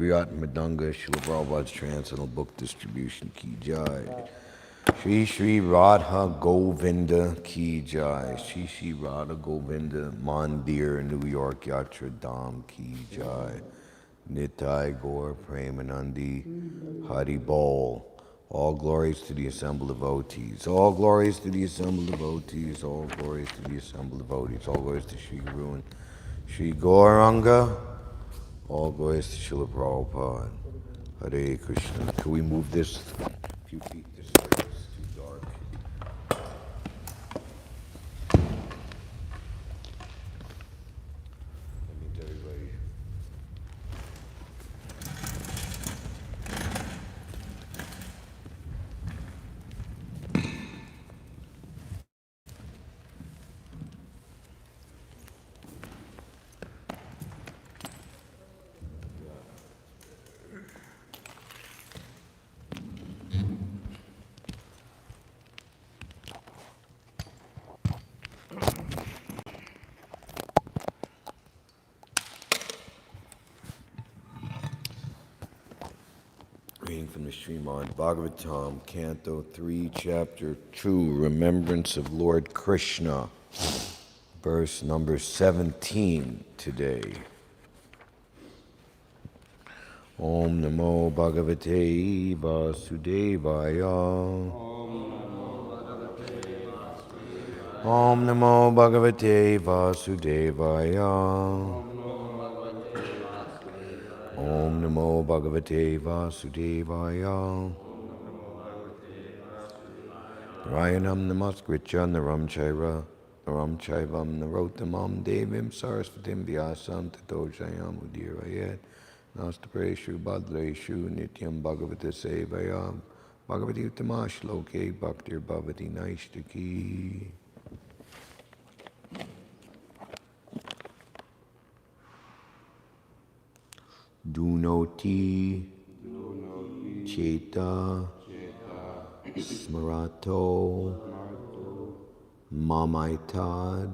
Riyat Madanga, Srila Prabhupada's Transcendental Book Distribution, Ki Jai. Shri Shri Radha Govinda Ki Jai. Shri Shri Radha Govinda Mandir, New York Yatra Dham Ki Jai. Nitai Gaur Premanandi Hari Bol. All glories to the assembled devotees. All glories to the assembled devotees. All glories to the assembled devotees. All glories to Shri Guru and Shri Gauranga. All glories to Srila Prabhupada. Hare Krishna. Can we move this a few feet this way? It's too dark. That means everybody. Reading from the Srimad Bhagavatam, Canto 3, Chapter 2, Remembrance of Lord Krishna, verse number 17 today. Om Namo Bhagavate Vasudevaya. Om Namo Bhagavate Vasudevaya. Om Namo Bhagavate Vasudevaya. Narayanam Namaskritya Naram Chaivam Narotamam Devim Sarasvatim Vyasam Tato Jayam Udirayet Nastapreshu Badleshu Nityam Bhagavata Sevayam Bhagavati Uttama Shloke Bhaktir Bhavati Naishtaki. Dunoti Cheta Smarato Mamaitad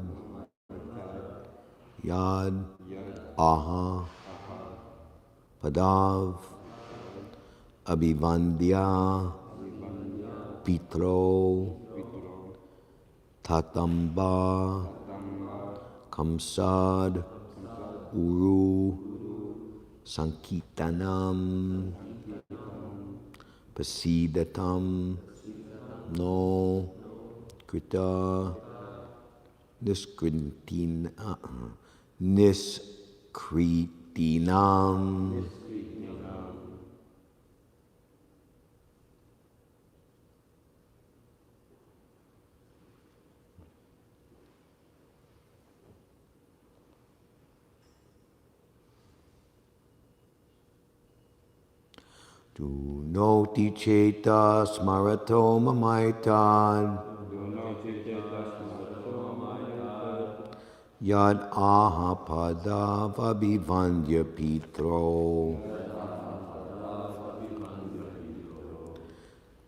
Yad Aha Padav Abhivandya Pitro Tatamba Kamsad Uru Sankitanam Pasidatam No Krita Niskritinam. Dunoti Cheta Smarato Mamaitad Yad Aha Padav Abhivandya Pitro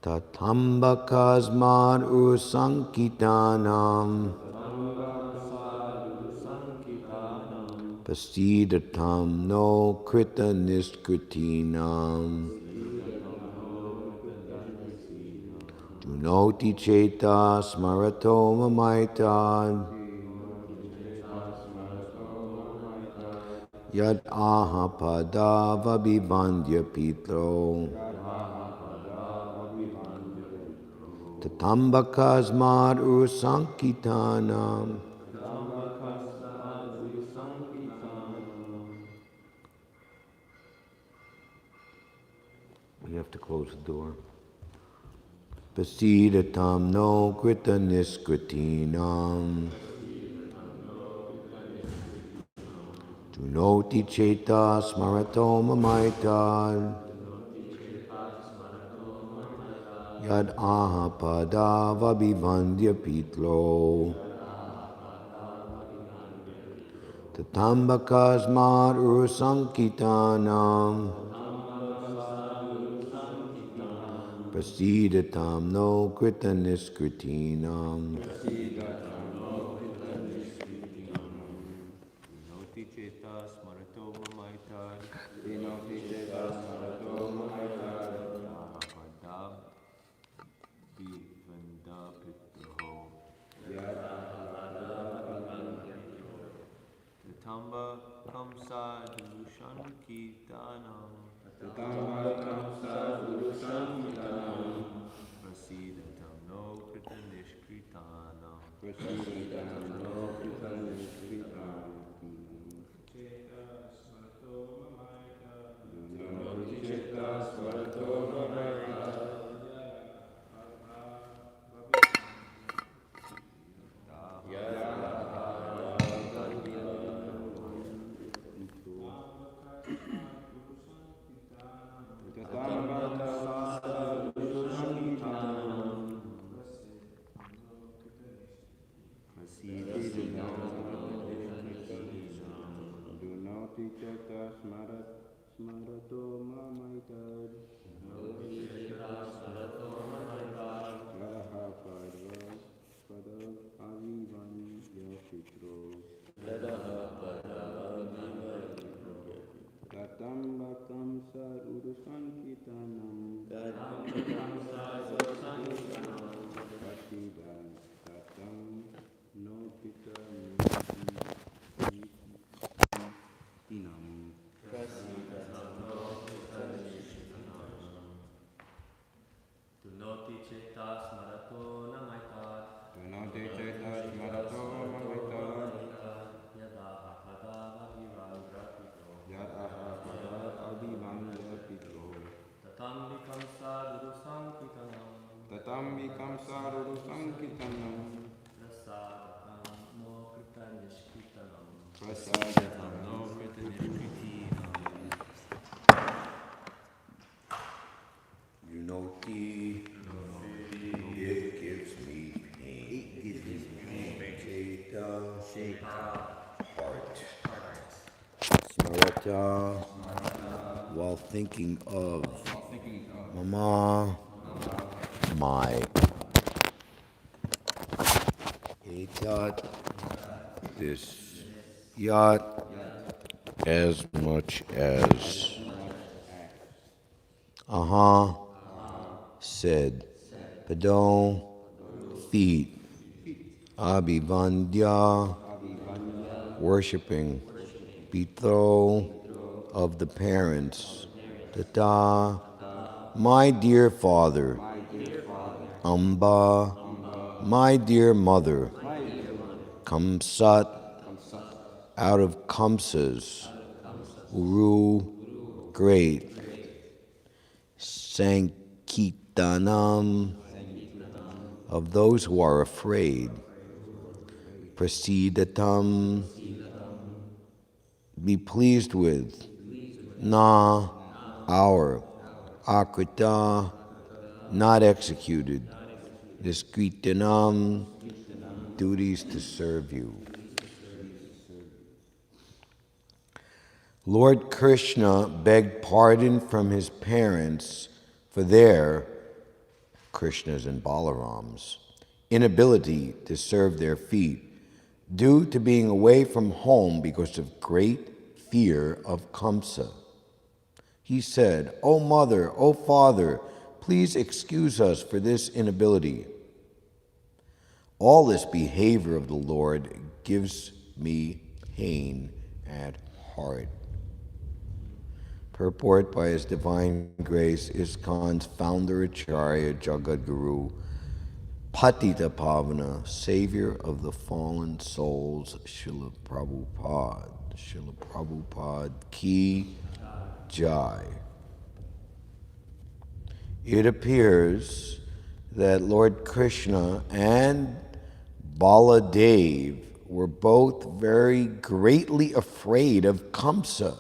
Tatambakasmad Usankitanam Pasidatam No Krita Niskritinam. Dunoti Cheta Smarato Mamaitad Yad Aha Padav Abhivandya Pitro Tatambakasmad Usankitanam. We have to close the door. Pasidatam no krita niskritinam. Dunoti Cheta Smarato Mamaitad Yad Aha Padav Abhivandya Pitro Tatambakasmad Urusankitanam. Prasidatam no krita niskritinam. Tatambakam sadguru samhitanam. Prasidatam no krita nishkritanam. Prasidatam no kritanishkritam. Dunoti smarato mamaita. Smarato mamaitad. Yadaha pada avivan yashitro. Tatambakam sarudusankitanam. Prasidan tatam no pita tinam. Dunoti cetas marato namaitat. Dunoti cetas marato mamaitad. Yadaha pada vagivan grapito. Yadaha pada avivan yashitro. Tatambikam sadguru samhitanam. Tatambikam sarudusankitanam. Prasadatam no krita nishkritanam. Prasadatam No krita nishkritinam. You know, it gives me pain. Cheta, heart. Smarata, while thinking of Mama, my. Etat, this yacht, as much as. Said, Padon, feet, Abhivandya, worshipping, Pitho, of the parents, Tata, my dear father, Amba, my dear mother, Kamsat, out of Kamsas, Uru, great, Sankitanam, of those who are afraid, Prasidatam, be pleased with, Na, our, Akrita, not executed, Niskritanam, duties to serve you. Lord Krishna begged pardon from his parents for their, Krishna's and Balaram's, inability to serve their feet due to being away from home because of great fear of Kamsa. He said, "O mother, O father, please excuse us for this inability. All this behavior of the Lord gives me pain at heart." Purport by His Divine Grace, ISKCON's founder, Acharya, Jagadguru, Patita Pavana, Savior of the fallen souls, Srila Prabhupada Ki Jai. It appears that Lord Krishna and Baladev were both very greatly afraid of Kamsa,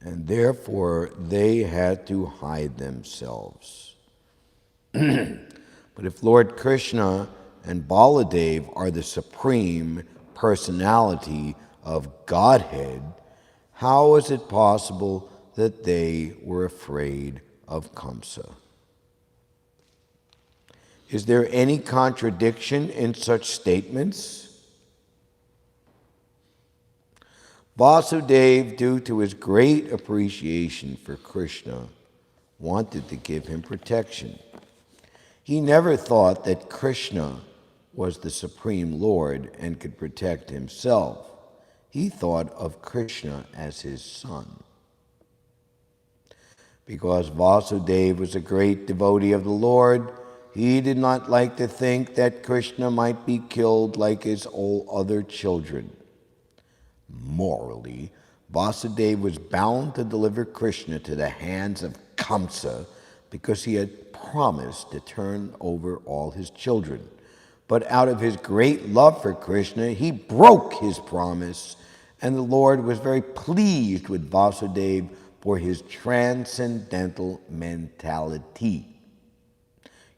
and therefore they had to hide themselves. But if Lord Krishna and Baladev are the supreme personality of Godhead, how is it possible that they were afraid of Kamsa? Is there any contradiction in such statements? Vasudev, due to his great appreciation for Krishna, wanted to give him protection. He never thought that Krishna was the Supreme Lord and could protect himself. He thought of Krishna as his son. Because Vasudeva was a great devotee of the Lord, he did not like to think that Krishna might be killed like his all other children. Morally, Vasudeva was bound to deliver Krishna to the hands of Kamsa because he had promised to turn over all his children. But out of his great love for Krishna, he broke his promise, and the Lord was very pleased with Vasudeva for his transcendental mentality.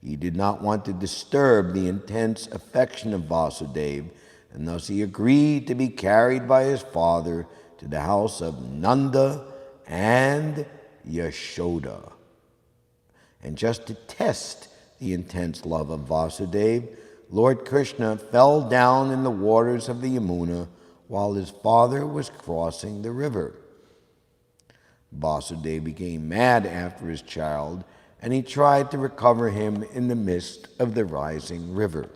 He did not want to disturb the intense affection of Vasudeva, and thus he agreed to be carried by his father to the house of Nanda and Yashoda. And just to test the intense love of Vasudeva, Lord Krishna fell down in the waters of the Yamuna while his father was crossing the river. Vasudeva became mad after his child, and he tried to recover him in the midst of the rising river.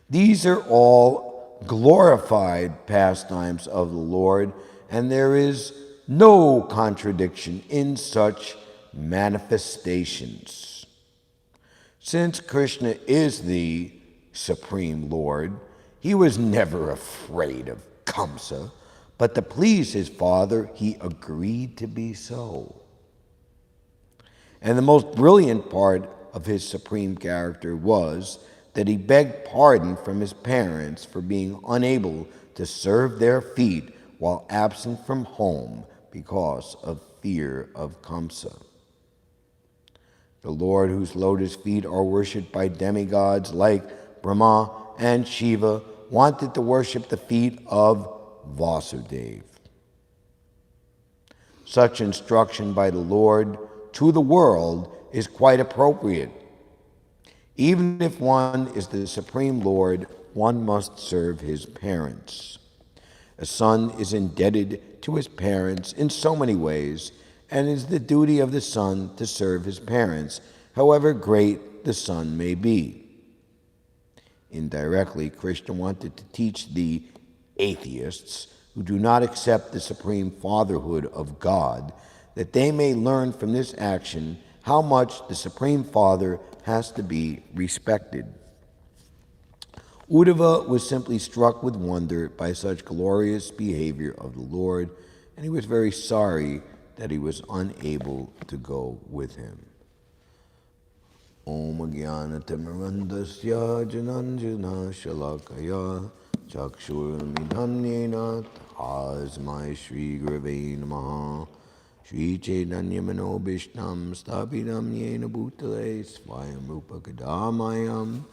These are all glorified pastimes of the Lord, and there is no contradiction in such manifestations. Since Krishna is the Supreme Lord, he was never afraid of Kamsa, but to please his father, he agreed to be so. And the most brilliant part of his supreme character was that he begged pardon from his parents for being unable to serve their feet while absent from home because of fear of Kamsa. The Lord, whose lotus feet are worshipped by demigods like Rama and Shiva, wanted to worship the feet of Vasudeva. Such instruction by the Lord to the world is quite appropriate. Even if one is the Supreme Lord, one must serve his parents. A son is indebted to his parents in so many ways, and it is the duty of the son to serve his parents, however great the son may be. Indirectly, Krishna wanted to teach the atheists who do not accept the supreme fatherhood of God that they may learn from this action how much the Supreme Father has to be respected. Uddhava was simply struck with wonder by such glorious behavior of the Lord, and he was very sorry that he was unable to go with him. Om Jnanatimmirandasya Jananjana Shalakaya Chakshurmidhamnena Tasmai Shri Gurave Namaha Shri Chaitanya Manobishtam Sthabidam Yena Bhutale Svayam Rupa Kadamayam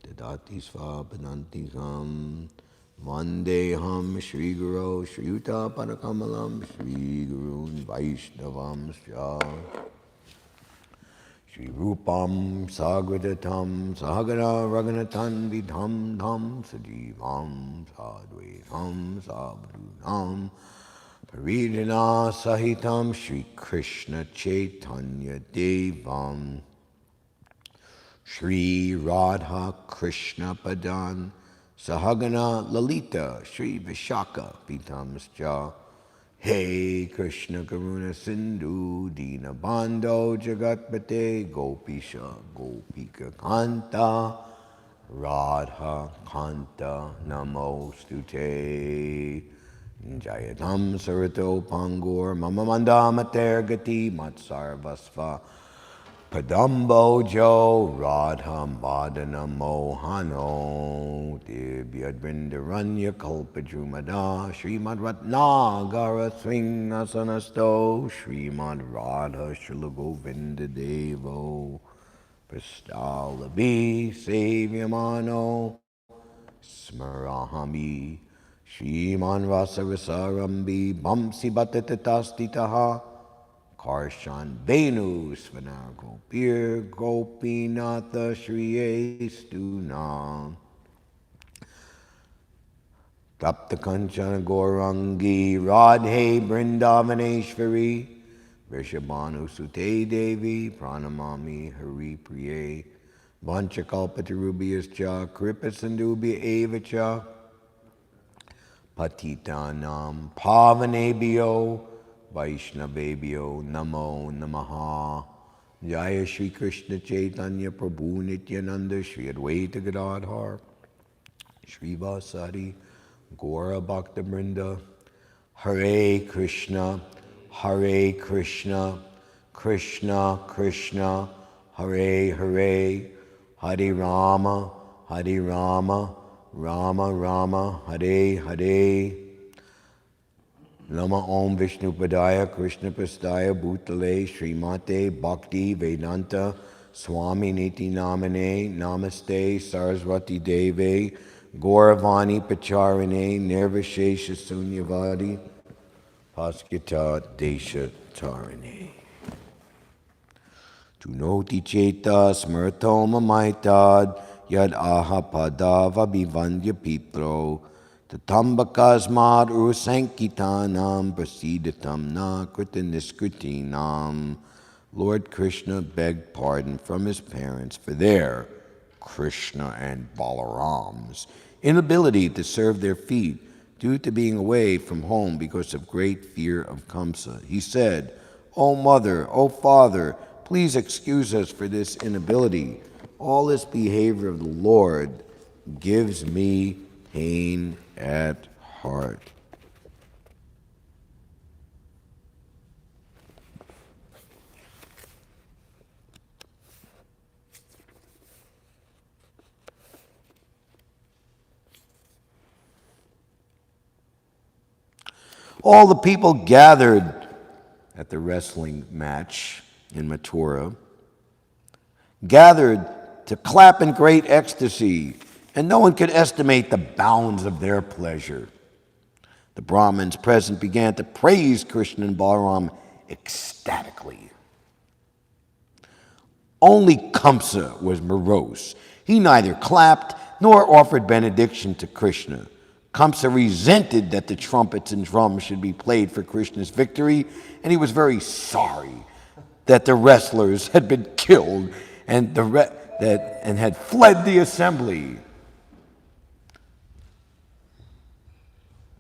Tadati Svapadantikam Vandeham Shri Guru Shri Yuta Padakamalam Shri Gurun Vaishnavam Sya Shri Rupam Sagradatam Sahagara Raghunathan Vidham Dham Sajivam Sadvaitam Sabdunam Paridana Sahitam Shri Krishna Chaitanya Devam Shri Radha Krishna Padan Sahagana Lalita Shri Vishaka Pitamscha Hey Krishna Karuna Sindhu Dina Bando Jagatpate Gopisha Gopika Kanta Radha Kanta Namostute Jayatam Sarito Pangur Mama Mandamater Gati Matsarvasva Padambo Jo Radha Madana Mohano Divyadrindaranya Kalpadrumada Srimad Ratnagara Swingasanasto Srimad Radha Shulagovinda Devo Prastalavi Savyamano Smarahami Shriman Rasarasarambi Bamsi Bhatatastitaha Karshan Venu Svanar Gopir Gopinatha Shriye Stuna Tapta Kanchana Gorangi Radhe Brindavaneshvari Vrishabhanu Sute Devi Pranamami Hari Priye Vanchakalpatarubhyascha Kripasandubhya Evacha Patitanam Pavanebhyo Vaishnavebhyo Namo Namaha. Jaya Shri Krishna Chaitanya Prabhu Nityananda Shri Advaita Gadadhar Shri Vasari Gaura Bhakta Vrinda. Hare Krishna, Krishna Krishna, Hare Hare, Hare Rama, Rama Rama, Hare Hare. Nama Om Vishnu Padaya Krishna Prastaya Bhutale Srimate Bhakti Vedanta Swami Niti Namane Namaste Saraswati Deve Gauravani Pacharine Nirvishesha Sunyavadi Paskita Desha Tarine. Tunoti Cheta Smrtoma Maitad Yad Aha Padava Bivandya Pitro Tatambakasmad Urusankitanam Prasidatam Na Kritaniskrtinam. Lord Krishna begged pardon from his parents for their, Krishna and Balaram's, inability to serve their feet due to being away from home because of great fear of Kamsa. He said, "O mother, O father, please excuse us for this inability. All this behavior of the Lord gives me pain at heart." All the people gathered at the wrestling match in Mathura, gathered to clap in great ecstasy, and no one could estimate the bounds of their pleasure. The Brahmins present began to praise Krishna and Balaram ecstatically. Only Kamsa was morose. He neither clapped nor offered benediction to Krishna. Kamsa resented that the trumpets and drums should be played for Krishna's victory, and he was very sorry that the wrestlers had been killed and had fled the assembly.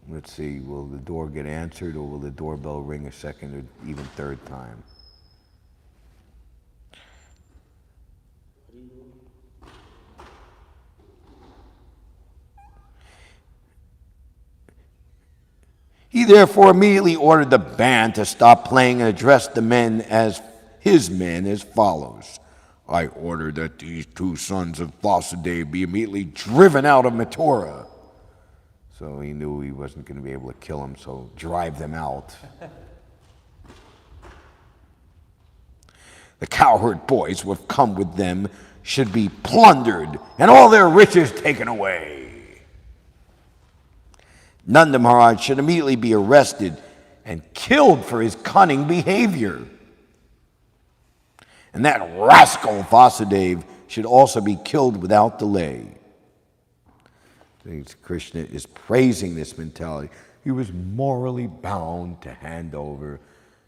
Let's see, will the door get answered, or will the doorbell ring a second or even third time? He therefore immediately ordered the band to stop playing and addressed the men as follows. "I order that these two sons of Vasudeva be immediately driven out of Mathura." So he knew he wasn't going to be able to kill them, so drive them out. "The cowherd boys who have come with them should be plundered and all their riches taken away. Nanda Maharaj should immediately be arrested and killed for his cunning behavior. And that rascal Vasudeva should also be killed without delay." Krishna is praising this mentality. He was morally bound to hand over.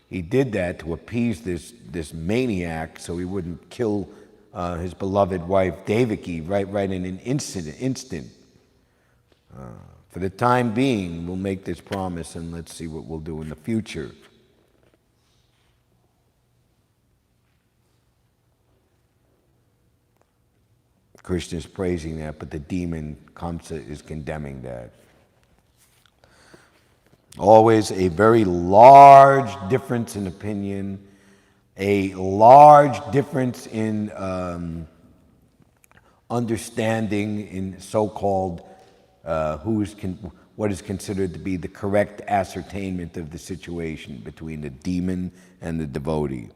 He did that to appease this maniac so he wouldn't kill his beloved wife Devaki right in an instant. For the time being, we'll make this promise and let's see what we'll do in the future. Krishna is praising that, but the demon Kamsa is condemning that. Always a very large difference in opinion, a large difference in understanding in so-called what is considered to be the correct ascertainment of the situation between the demon and the devotee.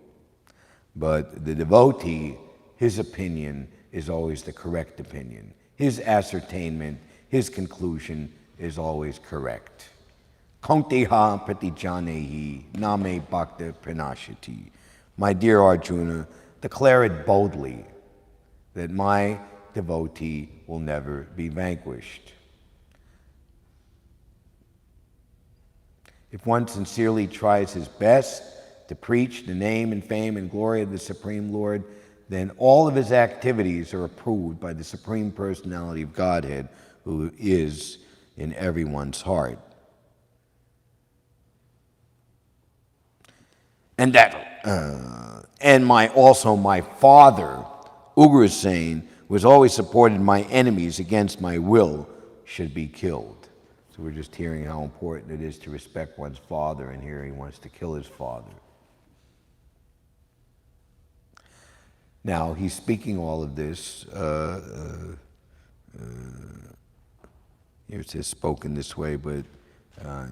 But the devotee, his opinion is always the correct opinion. His ascertainment, his conclusion is always correct. Kaunteha pratijanehi name bhakta pranashati. My dear Arjuna, declare it boldly that my devotee will never be vanquished. If one sincerely tries his best to preach the name and fame and glory of the Supreme Lord, then all of his activities are approved by the Supreme Personality of Godhead, who is in everyone's heart. And also my father, Ugrasen, was always supported my enemies against my will, should be killed. So we're just hearing how important it is to respect one's father, and here he wants to kill his father. Now, he's speaking all of this. Here it says spoken this way, but I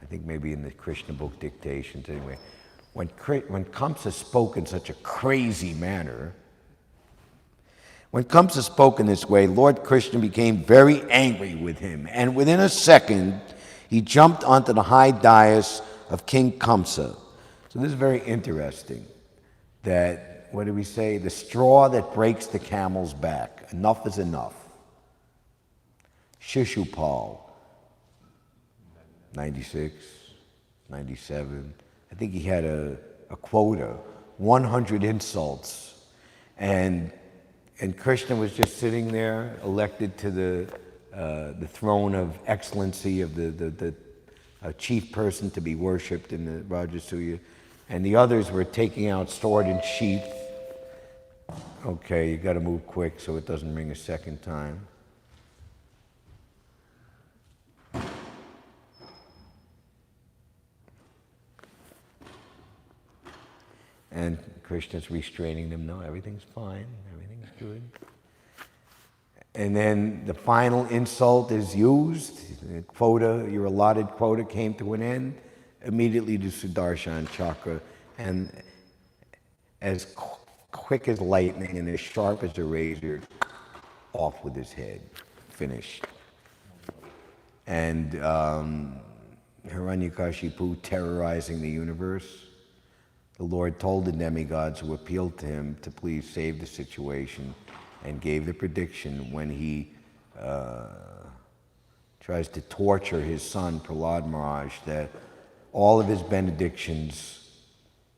think maybe in the Krishna book Dictations anyway. When Kamsa spoke in such a crazy manner, when Kamsa spoke in this way, Lord Krishna became very angry with him, and within a second, he jumped onto the high dais of King Kamsa. So this is very interesting, that, what do we say? The straw that breaks the camel's back. Enough is enough. Shishupal, 96, 97. I think he had a quota, 100 insults. And Krishna was just sitting there, elected to the throne of excellency of the chief person to be worshipped in the Rajasuya. And the others were taking out sword and sheath. Okay, you got to move quick so it doesn't ring a second time. And Krishna's restraining them. No, everything's fine. Everything's good. And then the final insult is used. The quota, your allotted quota came to an end. Immediately to Sudarshan Chakra. And as quick as lightning and as sharp as a razor, off with his head. Finished. And Hiranyakashipu terrorizing the universe. The Lord told the demigods who appealed to him to please save the situation, and gave the prediction when he tries to torture his son Prahlad Maharaj, that all of his benedictions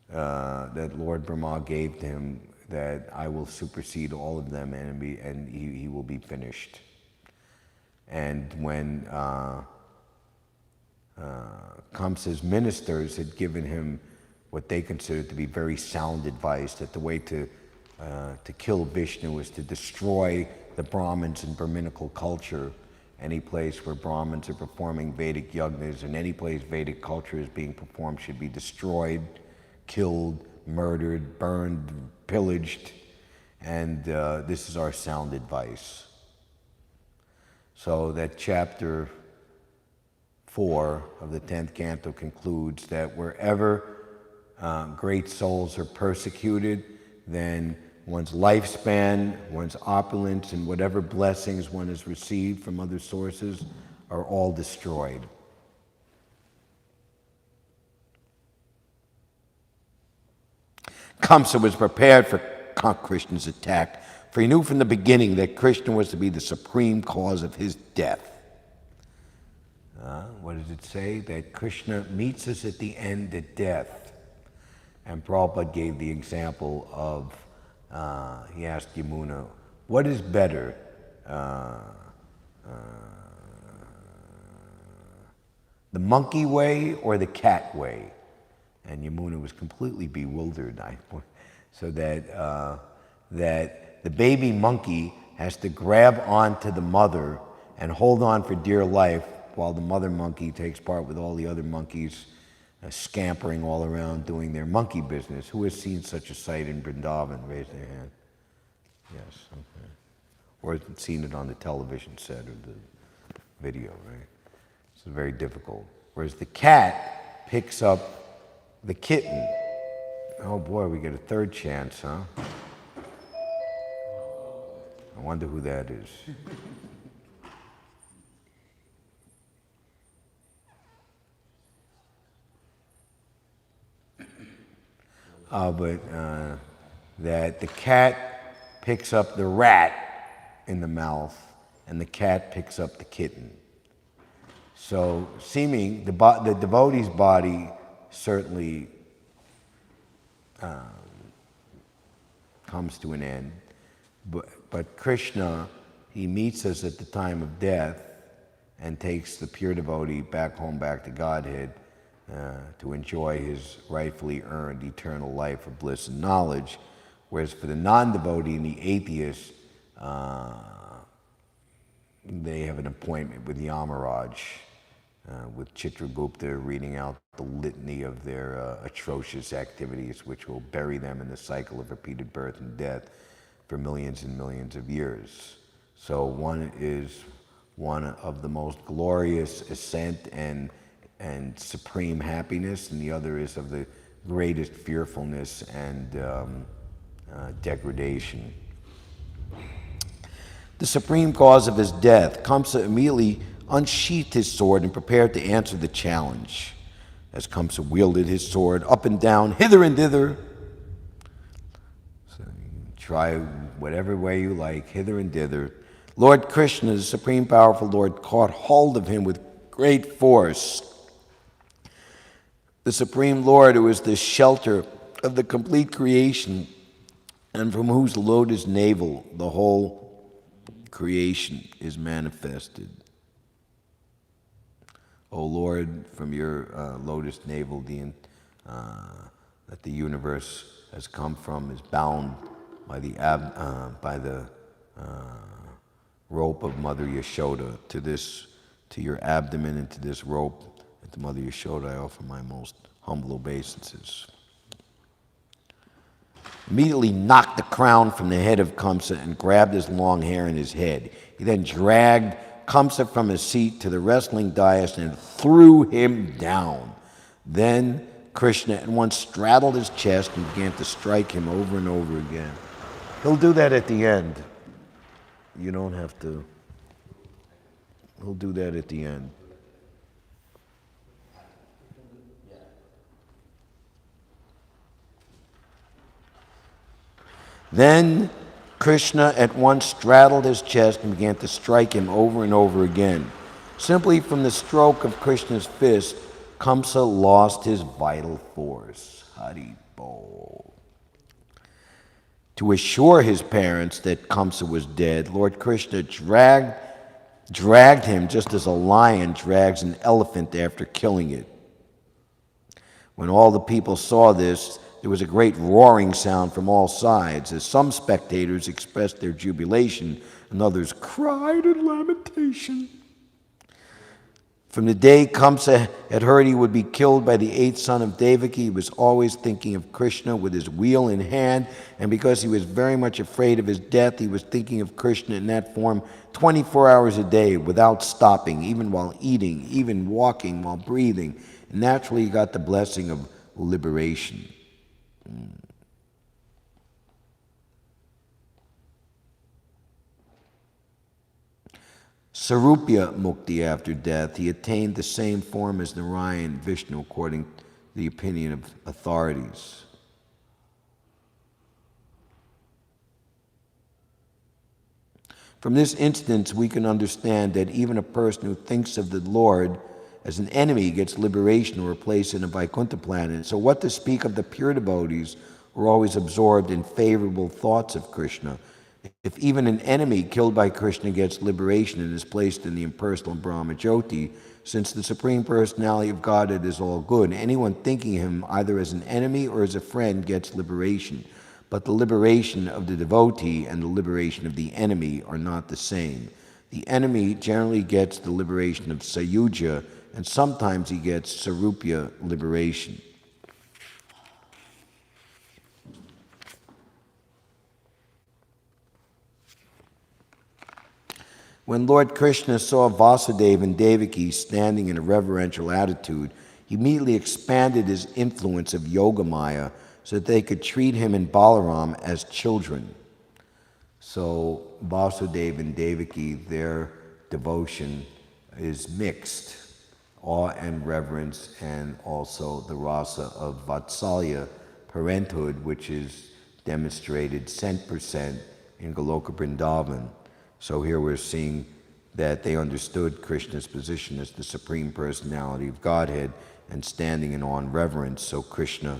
that Lord Brahma gave to him, that I will supersede all of them, and he will be finished. And when Kamsa's ministers had given him what they considered to be very sound advice, that the way to kill Vishnu was to destroy the Brahmins and Brahminical culture. Any place where Brahmins are performing Vedic yagnas, and any place Vedic culture is being performed, should be destroyed, killed, murdered, burned, pillaged, and this is our sound advice. So that chapter 4 of the 10th canto concludes that wherever great souls are persecuted, then one's lifespan, one's opulence, and whatever blessings one has received from other sources are all destroyed. Kamsa was prepared for Krishna's attack, for he knew from the beginning that Krishna was to be the supreme cause of his death. What does it say? That Krishna meets us at the end at death. And Prabhupada gave the example of, he asked Yamuna, what is better, the monkey way or the cat way? And Yamuna was completely bewildered. So that the baby monkey has to grab onto the mother and hold on for dear life, while the mother monkey takes part with all the other monkeys, scampering all around doing their monkey business. Who has seen such a sight in Vrindavan? Raise their hand. Yes, okay. Or seen it on the television set or the video, right? It's very difficult. Whereas the cat picks up the kitten. Oh boy, we get a third chance, huh? I wonder who that is. That the cat picks up the rat in the mouth, and the cat picks up the kitten. So, seeming the devotee's body certainly comes to an end, but Krishna, he meets us at the time of death and takes the pure devotee back home, back to Godhead. to enjoy his rightfully earned eternal life of bliss and knowledge. Whereas for the non-devotee and the atheist, they have an appointment with Yamaraj, with Chitragupta reading out the litany of their atrocious activities, which will bury them in the cycle of repeated birth and death for millions and millions of years. So one is one of the most glorious ascent and supreme happiness, and the other is of the greatest fearfulness and degradation. The supreme cause of his death, Kamsa immediately unsheathed his sword and prepared to answer the challenge. As Kamsa wielded his sword up and down, hither and thither, so you can try whatever way you like, hither and thither, Lord Krishna, the supreme powerful Lord, caught hold of him with great force. The Supreme Lord, who is the shelter of the complete creation, and from whose lotus navel the whole creation is manifested. O Lord, from your lotus navel, that the universe has come from is bound by the rope of Mother Yashoda to your abdomen, and to this rope at the Mother Yashoda I offer my most humble obeisances. Immediately knocked the crown from the head of Kamsa and grabbed his long hair in his head. He then dragged Kamsa from his seat to the wrestling dais and threw him down. Then Krishna at once straddled his chest and began to strike him over and over again. He'll do that at the end. You don't have to. He'll do that at the end. Then Krishna at once straddled his chest and began to strike him over and over again. Simply from the stroke of Krishna's fist, Kamsa lost his vital force. Hari Bol. To assure his parents that Kamsa was dead, Lord Krishna dragged him just as a lion drags an elephant after killing it. When all the people saw this, there was a great roaring sound from all sides, as some spectators expressed their jubilation and others cried in lamentation. From the day Kamsa had heard he would be killed by the eighth son of Devaki, he was always thinking of Krishna with his wheel in hand, and because he was very much afraid of his death, he was thinking of Krishna in that form 24 hours a day without stopping, even while eating, even walking, while breathing. And naturally, he got the blessing of liberation. Sarupya Mukti after death, he attained the same form as Narayana and Vishnu according to the opinion of authorities. From this instance, we can understand that even a person who thinks of the Lord as an enemy gets liberation or a place in a Vaikuntha planet. So what to speak of the pure devotees who are always absorbed in favorable thoughts of Krishna? If even an enemy killed by Krishna gets liberation and is placed in the impersonal Brahma Jyoti, since the Supreme Personality of Godhead is all good, anyone thinking of him either as an enemy or as a friend gets liberation. But the liberation of the devotee and the liberation of the enemy are not the same. The enemy generally gets the liberation of Sayuja, and sometimes he gets Sarupya liberation. When Lord Krishna saw Vasudeva and Devaki standing in a reverential attitude, he immediately expanded his influence of Yogamaya so that they could treat him and Balaram as children. So Vasudeva and Devaki, their devotion is mixed, awe and reverence, and also the rasa of Vatsalya, parenthood, which is demonstrated cent per cent in Goloka Vrindavan. So here we're seeing that they understood Krishna's position as the Supreme Personality of Godhead and standing in awe and reverence. So Krishna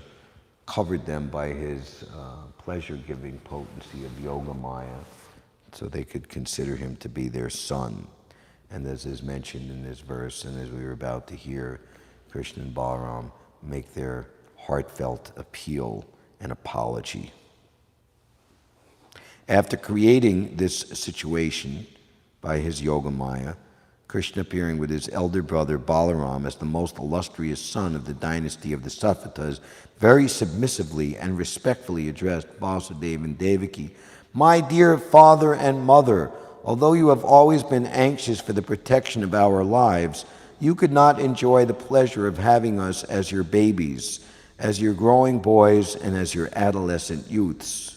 covered them by his pleasure-giving potency of Yogamaya, so they could consider him to be their son. And as is mentioned in this verse, and as we were about to hear, Krishna and Balaram make their heartfelt appeal and apology. After creating this situation by his Yoga Maya, Krishna, appearing with his elder brother Balaram as the most illustrious son of the dynasty of the Satvatas, very submissively and respectfully addressed Vasudeva and Devaki. My dear father and mother, although you have always been anxious for the protection of our lives, you could not enjoy the pleasure of having us as your babies, as your growing boys, and as your adolescent youths.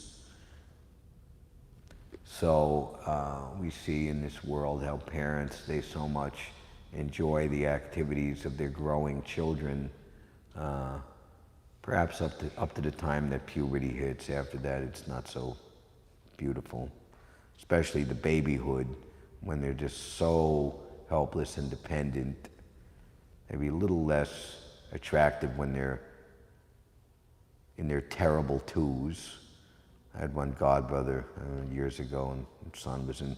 So we see in this world how parents, they so much enjoy the activities of their growing children, perhaps up to the time that puberty hits. After that, it's not so beautiful, especially the babyhood, when they're just so helpless and dependent. Maybe a little less attractive when they're in their terrible twos. I had one godbrother years ago, and his son was in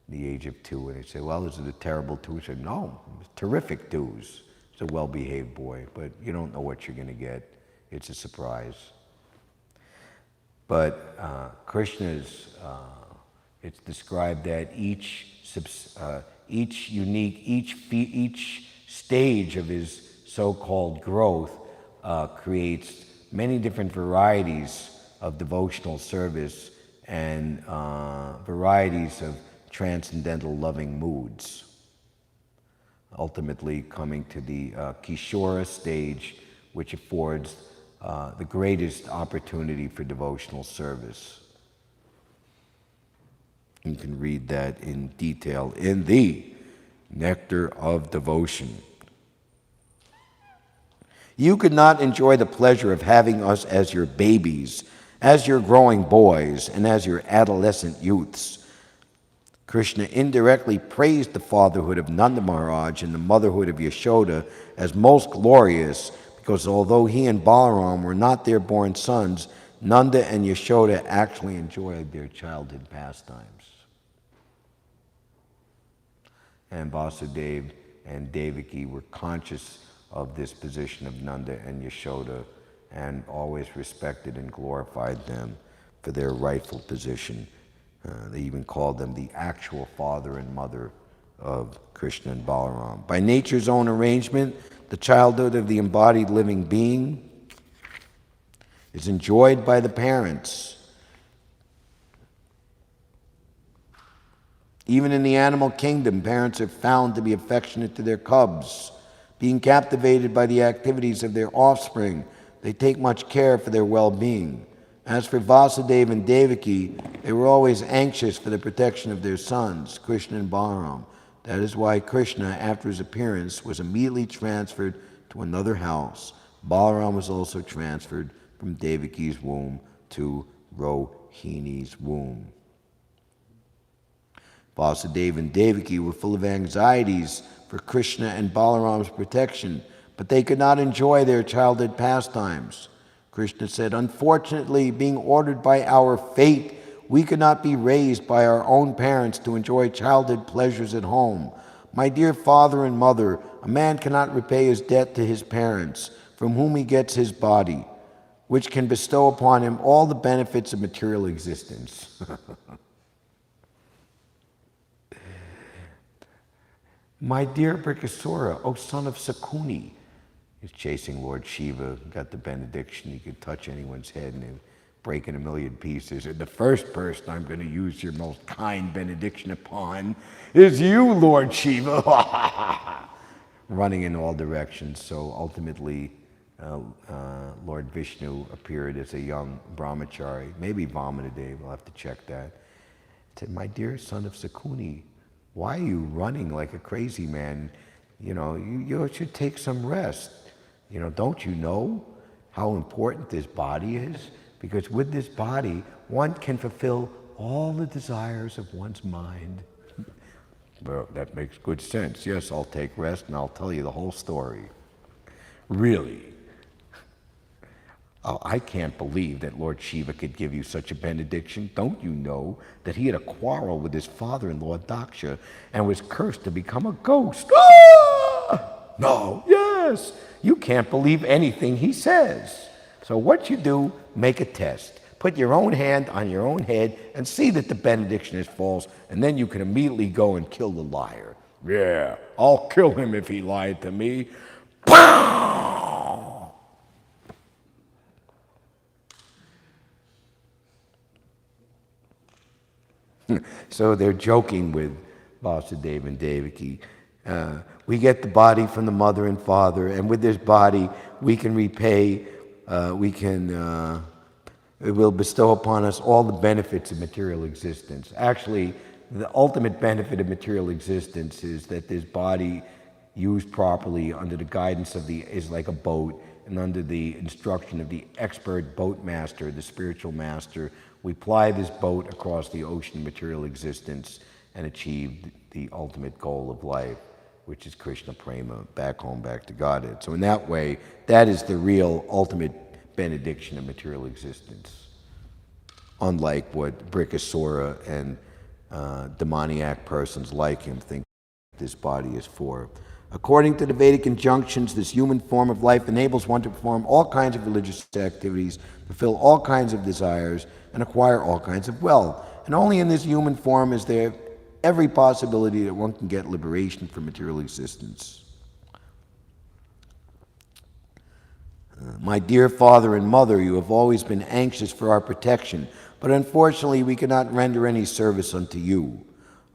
the age of 2, and he said, well, is it a terrible 2? I said, no, it's terrific 2s. He's a well-behaved boy, but you don't know what you're going to get. It's a surprise. But Krishna's, it's described that each stage of his so-called growth creates many different varieties of devotional service and varieties of transcendental loving moods, ultimately coming to the Kishora stage, which affords the greatest opportunity for devotional service. You can read that in detail in the Nectar of Devotion. You could not enjoy the pleasure of having us as your babies, as your growing boys, and as your adolescent youths. Krishna indirectly praised the fatherhood of Nanda Maharaj and the motherhood of Yashoda as most glorious, because although he and Balaram were not their born sons, Nanda and Yashoda actually enjoyed their childhood pastimes. And Vasudeva and Devaki were conscious of this position of Nanda and Yashoda, and always respected and glorified them for their rightful position. They even called them the actual father and mother of Krishna and Balaram. By nature's own arrangement, the childhood of the embodied living being is enjoyed by the parents. Even in the animal kingdom, parents are found to be affectionate to their cubs. Being captivated by the activities of their offspring, they take much care for their well-being. As for Vasudeva and Devaki, they were always anxious for the protection of their sons, Krishna and Balaram. That is why Krishna, after his appearance, was immediately transferred to another house. Balaram was also transferred from Devaki's womb to Rohini's womb. Vasudeva and Devaki were full of anxieties for Krishna and Balaram's protection, but they could not enjoy their childhood pastimes. Krishna said, unfortunately, being ordered by our fate, we could not be raised by our own parents to enjoy childhood pleasures at home. My dear father and mother, a man cannot repay his debt to his parents, from whom he gets his body, which can bestow upon him all the benefits of material existence. My dear Brikasura, O son of Sakuni, he's chasing Lord Shiva, got the benediction, he could touch anyone's head and he'd break in a million pieces. And the first person I'm going to use your most kind benediction upon is you, Lord Shiva. Running in all directions. So ultimately, Lord Vishnu appeared as a young brahmachari, maybe Vamanadev, we'll have to check that. He said, my dear son of Sakuni, why are you running like a crazy man? You should take some rest. Don't you know how important this body is? Because with this body, one can fulfill all the desires of one's mind. Well, that makes good sense. Yes, I'll take rest and I'll tell you the whole story. Really? Oh, I can't believe that Lord Shiva could give you such a benediction. Don't you know that he had a quarrel with his father-in-law, Daksha, and was cursed to become a ghost? Ah! No. Yes. yes. You can't believe anything he says. So what you do, make a test. Put your own hand on your own head and see that the benediction is false, and then you can immediately go and kill the liar. Yeah, I'll kill him if he lied to me. Pow! So they're joking with Vasudeva and Devaki. We get the body from the mother and father, and with this body we can repay, it will bestow upon us all the benefits of material existence. Actually, the ultimate benefit of material existence is that this body, used properly under the guidance of is like a boat, and under the instruction of the expert boat master, the spiritual master, we ply this boat across the ocean of material existence and achieve the ultimate goal of life, which is Krishna Prema, back home, back to Godhead. So in that way, that is the real ultimate benediction of material existence, unlike what Brikasura and demoniac persons like him think this body is for. According to the Vedic injunctions, this human form of life enables one to perform all kinds of religious activities, fulfill all kinds of desires, and acquire all kinds of wealth. And only in this human form is there every possibility that one can get liberation from material existence. My dear father and mother, you have always been anxious for our protection, but unfortunately we cannot render any service unto you.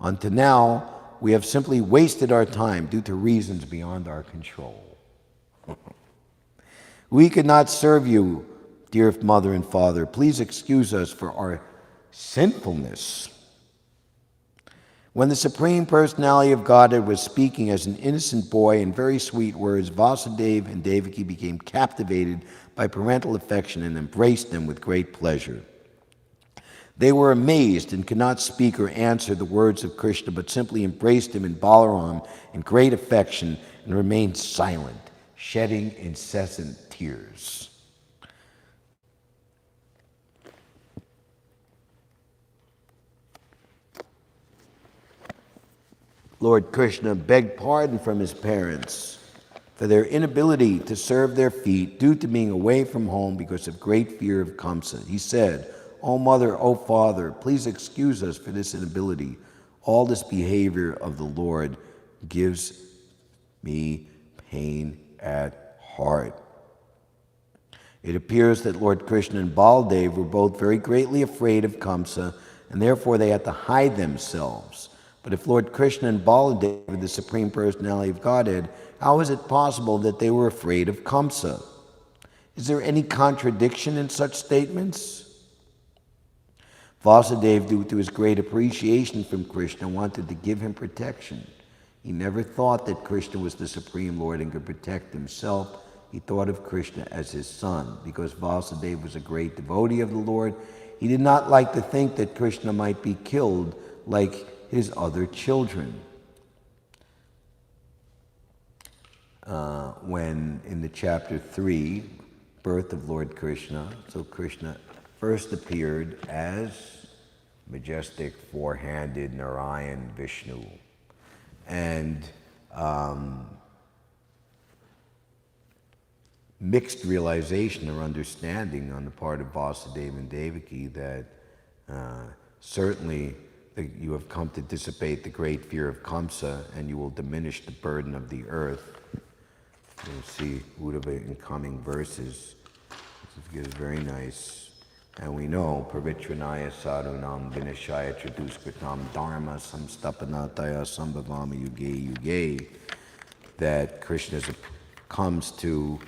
Until now, we have simply wasted our time due to reasons beyond our control. We could not serve you, dear mother and father. Please excuse us for our sinfulness. When the Supreme Personality of Godhead was speaking as an innocent boy in very sweet words, Vasudeva and Devaki became captivated by parental affection and embraced them with great pleasure. They were amazed and could not speak or answer the words of Krishna, but simply embraced him in Balaram in great affection and remained silent, shedding incessant tears. Lord Krishna begged pardon from his parents for their inability to serve their feet due to being away from home because of great fear of Kamsa. He said, "O mother, O father, please excuse us for this inability. All this behavior of the Lord gives me pain at heart." It appears that Lord Krishna and Baldev were both very greatly afraid of Kamsa, and therefore they had to hide themselves. But if Lord Krishna and Baladev were the Supreme Personality of Godhead, how is it possible that they were afraid of Kamsa? Is there any contradiction in such statements? Vasudeva, due to his great appreciation from Krishna, wanted to give him protection. He never thought that Krishna was the Supreme Lord and could protect himself. He thought of Krishna as his son. Because Vasudeva was a great devotee of the Lord, he did not like to think that Krishna might be killed like his other children. When in the chapter 3, birth of Lord Krishna, so Krishna first appeared as majestic four-handed Narayan Vishnu. And mixed realization or understanding on the part of Vasudeva and Devaki that certainly you have come to dissipate the great fear of Kamsa and you will diminish the burden of the earth. You'll see Uddhava in coming verses. This is very nice. And we know, Pavitranaya Sadhunam Vinashaya Chaduskritam Dharma Samstapanataya Sambhavama Yuge Yuge, that Krishna comes to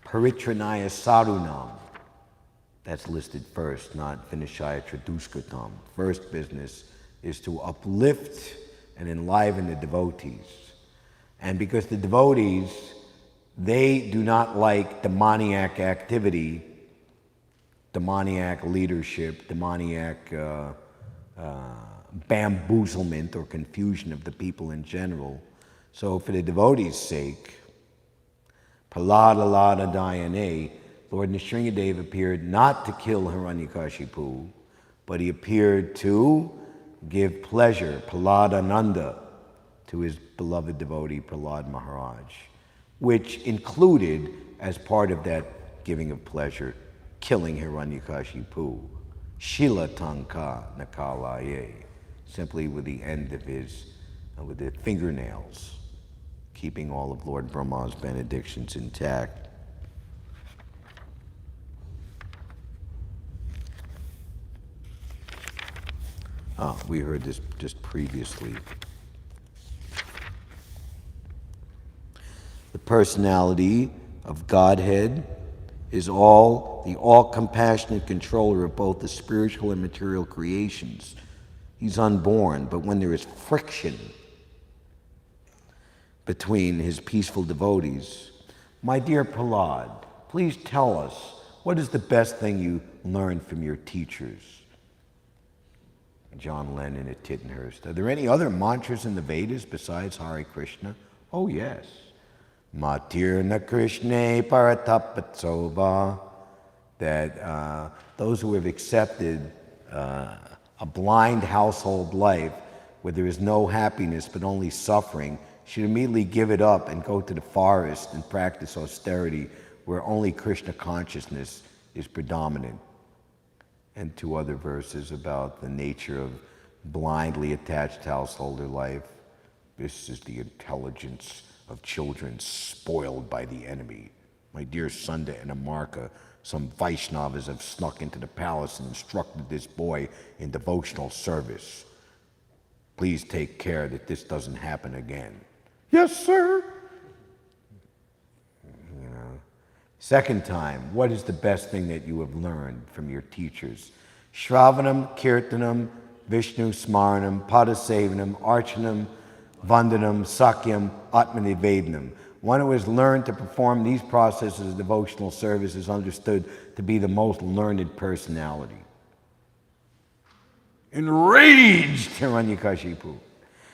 Paritranaya Sadhunam. That's listed first, not Vinashaya Chaduskritam. First business is to uplift and enliven the devotees. And because the devotees, they do not like demoniac activity, demoniac leadership, demoniac bamboozlement or confusion of the people in general. So for the devotees' sake, Palada Lada Dayane, Lord Nrsingadev appeared not to kill Hiranyakashipu, but he appeared to give pleasure, Paladananda, to his beloved devotee Prahlad Maharaj. which included, as part of that giving of pleasure, killing Hiranyakashipu, Shilatanka Nakalaye, simply with the end of his, with the fingernails, keeping all of Lord Brahma's benedictions intact. We heard this just previously. The personality of Godhead is the all-compassionate controller of both the spiritual and material creations. He's unborn, but when there is friction between his peaceful devotees, my dear Prahlad, please tell us, what is the best thing you learned from your teachers? John Lennon at Tittenhurst. Are there any other mantras in the Vedas besides Hare Krishna? Oh, yes. Matirna Krishna Paratapatsova. That those who have accepted a blind household life where there is no happiness but only suffering should immediately give it up and go to the forest and practice austerity where only Krishna consciousness is predominant. And two other verses about the nature of blindly attached householder life. This is the intelligence of children spoiled by the enemy. My dear Sunda and Amarka, some Vaishnavas have snuck into the palace and instructed this boy in devotional service. Please take care that this doesn't happen again. Yes, sir. Second time, what is the best thing that you have learned from your teachers? Shravanam, Kirtanam, Vishnu Smaranam, Padasevanam, Archanam, Vandanam, Sakyam, Atmanivedanam. One who has learned to perform these processes of devotional service is understood to be the most learned personality. Enraged Hiranyakashipu.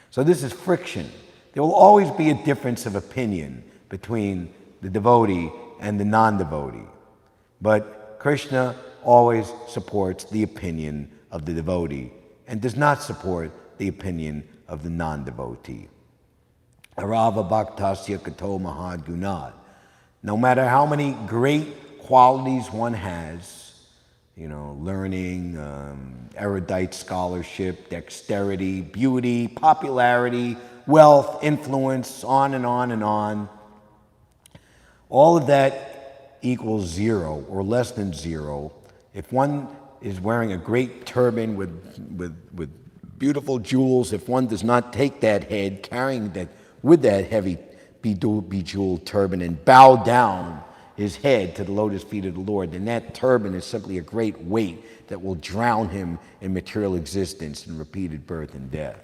So this is friction. There will always be a difference of opinion between the devotee and the non-devotee. But Krishna always supports the opinion of the devotee and does not support the opinion of the non-devotee. Arava bhaktasya kato mahadgunad. No matter how many great qualities one has, learning, erudite scholarship, dexterity, beauty, popularity, wealth, influence, on and on and on, all of that equals zero or less than zero if one is wearing a great turban with beautiful jewels. If one does not take that head, carrying that with that heavy bejeweled turban, and bow down his head to the lotus feet of the Lord, then that turban is simply a great weight that will drown him in material existence and repeated birth and death.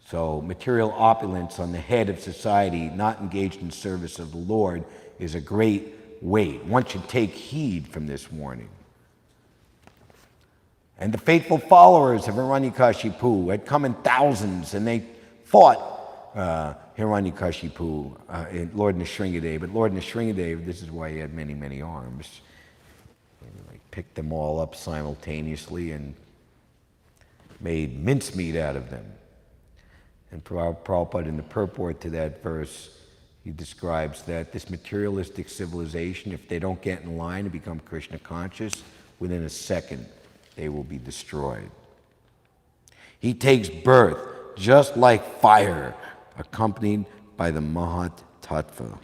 So material opulence on the head of society, not engaged in service of the Lord, is a great weight. One should take heed from this warning. And the faithful followers of Hiranyakashipu had come in thousands, and they fought Hiranyakashipu, Lord Nrsingadev. But Lord Nrsingadev, this is why he had many, many arms. He picked them all up simultaneously and made mincemeat out of them. And Prabhupada, in the purport to that verse, he describes that this materialistic civilization, if they don't get in line and become Krishna conscious, within a second they will be destroyed. He takes birth just like fire, accompanied by the Mahat Tattva.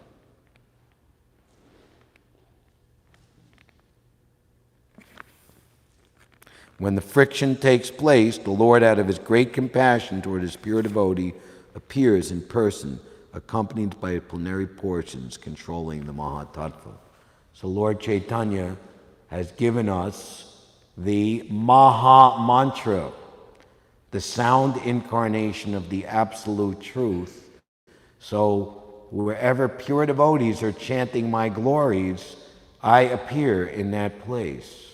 When the friction takes place, the Lord, out of his great compassion toward his pure devotee, appears in person, accompanied by plenary portions controlling the Mahatattva. So Lord Chaitanya has given us the Maha Mantra, the sound incarnation of the absolute truth. So wherever pure devotees are chanting my glories, I appear in that place.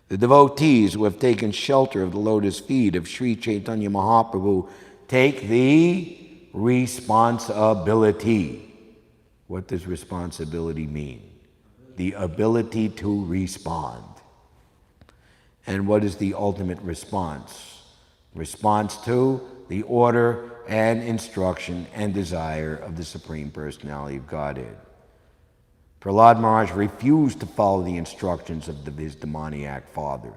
The devotees who have taken shelter of the lotus feet of Sri Chaitanya Mahaprabhu take the responsibility. What does responsibility mean? The ability to respond. And what is the ultimate response? Response to the order and instruction and desire of the Supreme Personality of Godhead. Prahlad Maharaj refused to follow the instructions of his demoniac father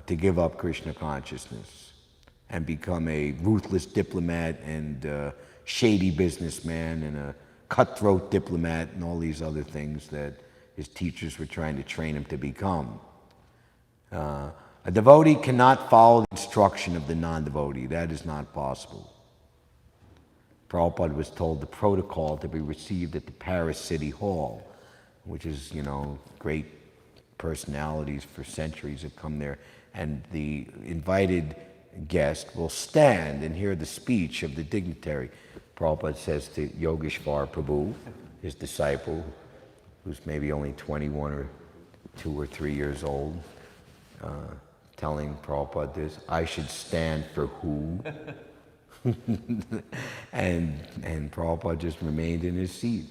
to give up Krishna consciousness and become a ruthless diplomat and shady businessman and a cutthroat diplomat and all these other things that his teachers were trying to train him to become. A devotee cannot follow the instruction of the non-devotee. That is not possible. Prabhupada was told the protocol to be received at the Paris City Hall, which is, great personalities for centuries have come there, and the invited guest will stand and hear the speech of the dignitary. Prabhupada says to Yogeshwar Prabhu, his disciple, who's maybe only 21 or 2 or 3 years old, telling Prabhupada this, I should stand for who? and Prabhupada just remained in his seat.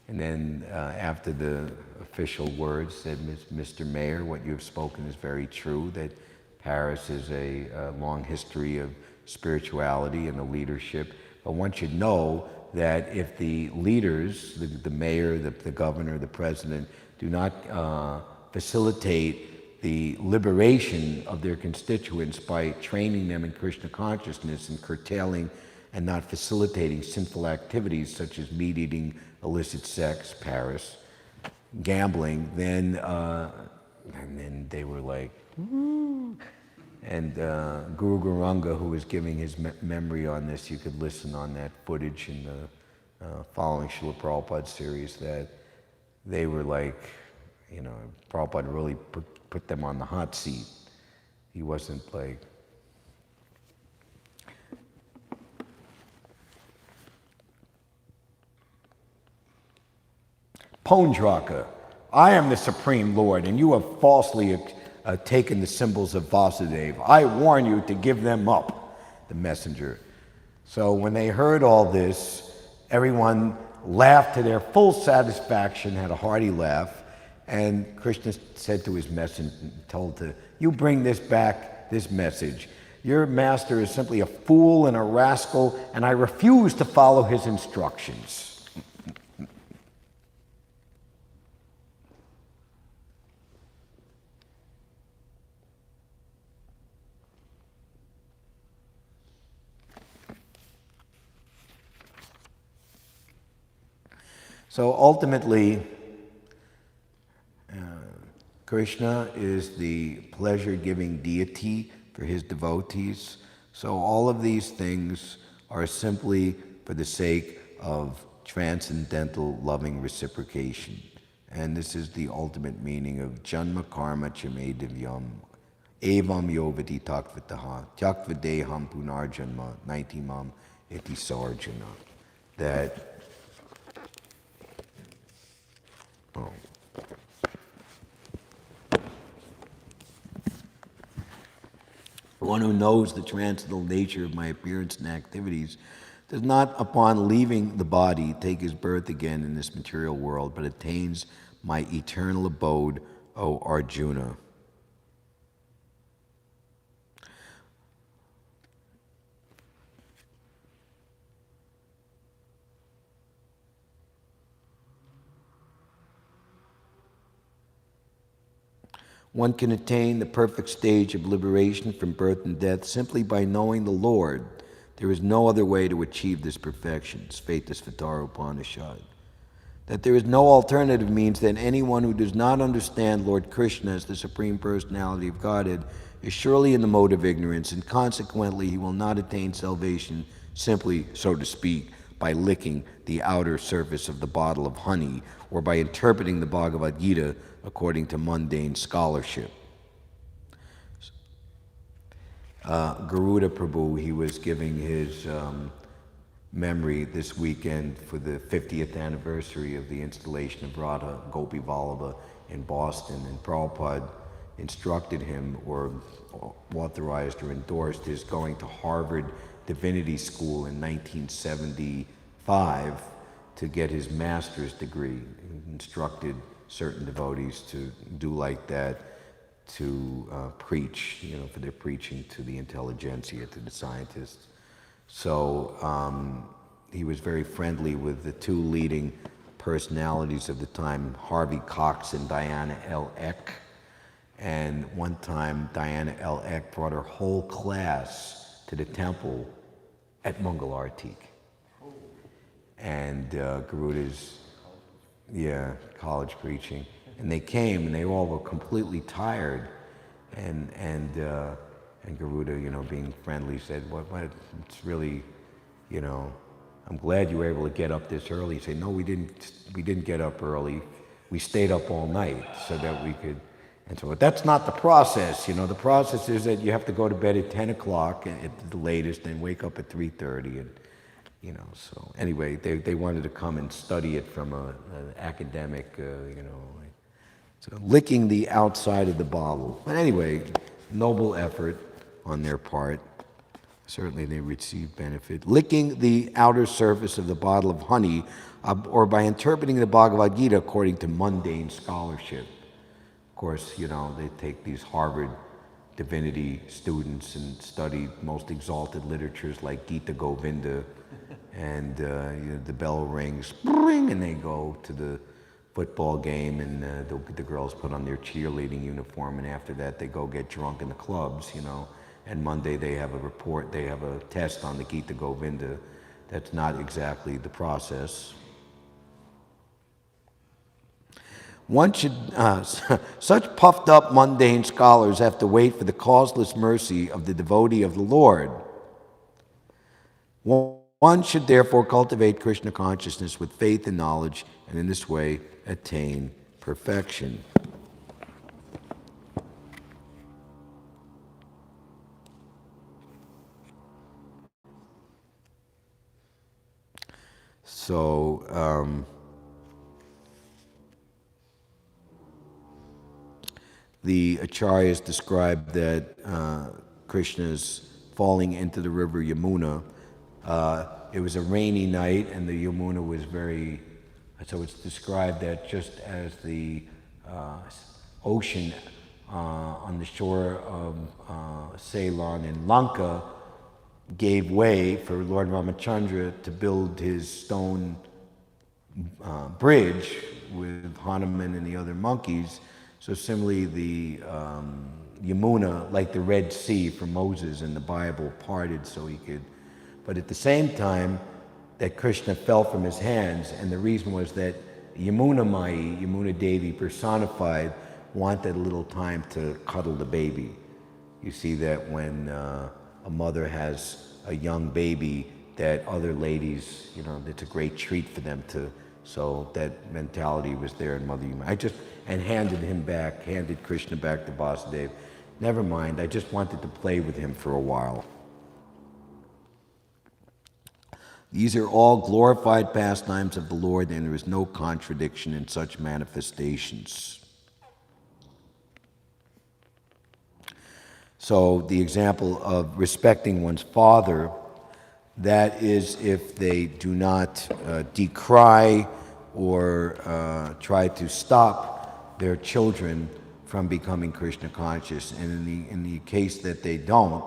And then after the official words said, Mr. Mayor, what you have spoken is very true, that Paris is a long history of spirituality and the leadership. But one should know that if the leaders, the mayor, the governor, the president, do not facilitate the liberation of their constituents by training them in Krishna consciousness and curtailing and not facilitating sinful activities such as meat eating, illicit sex, Paris, gambling, then they were like, woo. And Guru Garanga, who was giving his memory on this, you could listen on that footage in the following Srila Prabhupada series, that they were like, Prabhupada really put them on the hot seat. He wasn't like, Pondraka, I am the Supreme Lord, and you have falsely taken the symbols of Vasudeva. I warn you to give them up, the messenger. So when they heard all this, everyone laughed to their full satisfaction, had a hearty laugh, and Krishna said to his messenger, you bring this back, this message. Your master is simply a fool and a rascal, and I refuse to follow his instructions. So ultimately, Krishna is the pleasure-giving deity for his devotees. So all of these things are simply for the sake of transcendental loving reciprocation. And this is the ultimate meaning of Janma Karma Chame Divyam Evam Yovati Takvataha Tyakvadeham Punarjanma Naitimam Iti Sarjana. That one who knows the transcendental nature of my appearance and activities does not, upon leaving the body, take his birth again in this material world, but attains my eternal abode, O Arjuna. One can attain the perfect stage of liberation from birth and death simply by knowing the Lord. There is no other way to achieve this perfection. Svetasvatara Upanishad. That there is no alternative means that anyone who does not understand Lord Krishna as the Supreme Personality of Godhead is surely in the mode of ignorance, and consequently he will not attain salvation simply, so to speak, by licking the outer surface of the bottle of honey or by interpreting the Bhagavad Gita according to mundane scholarship. Garuda Prabhu, he was giving his memory this weekend for the 50th anniversary of the installation of Radha Gopi Vallabha in Boston, and Prabhupada instructed him or authorized or endorsed his going to Harvard divinity school in 1975 to get his master's degree. He instructed certain devotees to do like that, to preach, for their preaching to the intelligentsia, to the scientists. So he was very friendly with the two leading personalities of the time, Harvey Cox and Diana L. Eck. And one time, Diana L. Eck brought her whole class to the temple at Mangal Artik. And Garuda's, college preaching. And they came, and they all were completely tired. And Garuda, being friendly, said, "What? It's really, I'm glad you were able to get up this early." He said, "No, we didn't get up early. We stayed up all night so that we could." And so, but that's not the process. The process is that you have to go to bed at 10 o'clock at the latest, and wake up at 3:30, and So anyway, they wanted to come and study it from an academic, So licking the outside of the bottle. But anyway, noble effort on their part. Certainly they received benefit. Licking the outer surface of the bottle of honey, or by interpreting the Bhagavad Gita according to mundane scholarship. Of course, they take these Harvard divinity students and study most exalted literatures like Gita Govinda, and the bell rings, bring, and they go to the football game, and the girls put on their cheerleading uniform, and after that they go get drunk in the clubs, And Monday they have a test on the Gita Govinda. That's not exactly the process. One should, such puffed up mundane scholars have to wait for the causeless mercy of the devotee of the Lord. One should therefore cultivate Krishna consciousness with faith and knowledge, and in this way attain perfection. So, the Acharyas described that Krishna's falling into the river Yamuna. It was a rainy night, and the Yamuna was so it's described that just as the ocean on the shore of Ceylon and Lanka gave way for Lord Ramachandra to build his stone bridge with Hanuman and the other monkeys. So similarly, the Yamuna, like the Red Sea for Moses in the Bible, parted so he could. But at the same time, that Krishna fell from his hands, and the reason was that Yamuna Mai, Yamuna Devi personified, wanted a little time to cuddle the baby. You see that when a mother has a young baby, that other ladies, it's a great treat for them to. So that mentality was there in Mother Yamuna. And handed Krishna back to Vasudeva. Never mind, I just wanted to play with him for a while. These are all glorified pastimes of the Lord, and there is no contradiction in such manifestations. So the example of respecting one's father, that is if they do not decry or try to stop their children from becoming Krishna conscious. And in the case that they don't,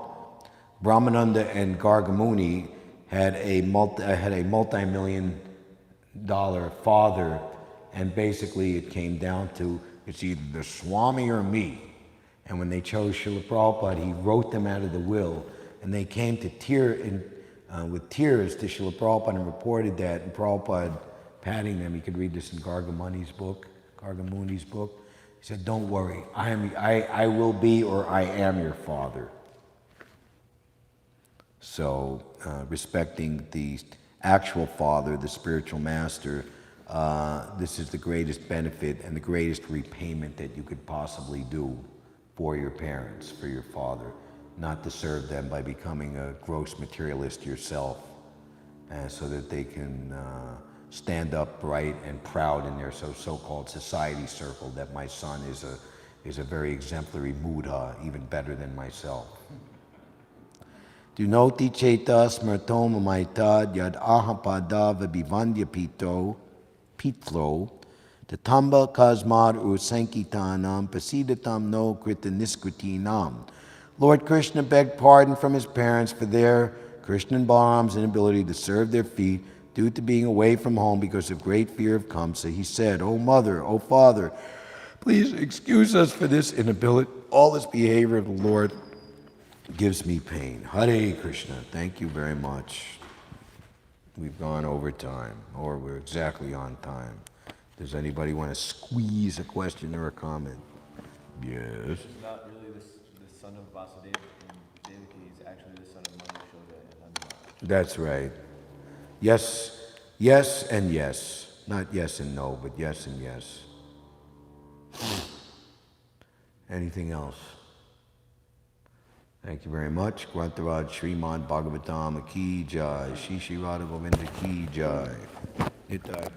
Brahmananda and Gargamuni had a multi-million-dollar father, and basically it came down to it's either the Swami or me. And when they chose Srila Prabhupada, he wrote them out of the will, and they came to with tears to Srila Prabhupada and reported that, and Prabhupada patting them. You could read this in Gargamuni's book. He said, "Don't worry, I will be, or I am your father." So, respecting the actual father, the spiritual master, this is the greatest benefit and the greatest repayment that you could possibly do for your parents, for your father. Not to serve them by becoming a gross materialist yourself, so that they can stand up bright and proud in their so-called society circle that my son is a very exemplary Buddha, even better than myself. Dunoti cheta smartoma maitad yad ahapada vibivandya pitlo, tatamba kasmad usankitanam pasidatam no krita niskritinam. Lord Krishna begged pardon from his parents for their, Krishna and Balaram's inability to serve their feet due to being away from home because of great fear of Kamsa. He said, O mother, O father, please excuse us for this inability. All this behavior of the Lord gives me pain. Hare Krishna. Thank you very much. We've gone over time, or we're exactly on time. Does anybody want to squeeze a question or a comment? Yes. This is not really the son of Vasudeva and Devaki. He's actually the son of Mother Yashoda and Hanuman. That's right. Yes, yes, and yes. Not yes and no, but yes and yes. Anything else? Thank you very much. Grantaraj Srimad Bhagavatam Ki Jai. Shri Radha Govinda Ki Jai. Nitai.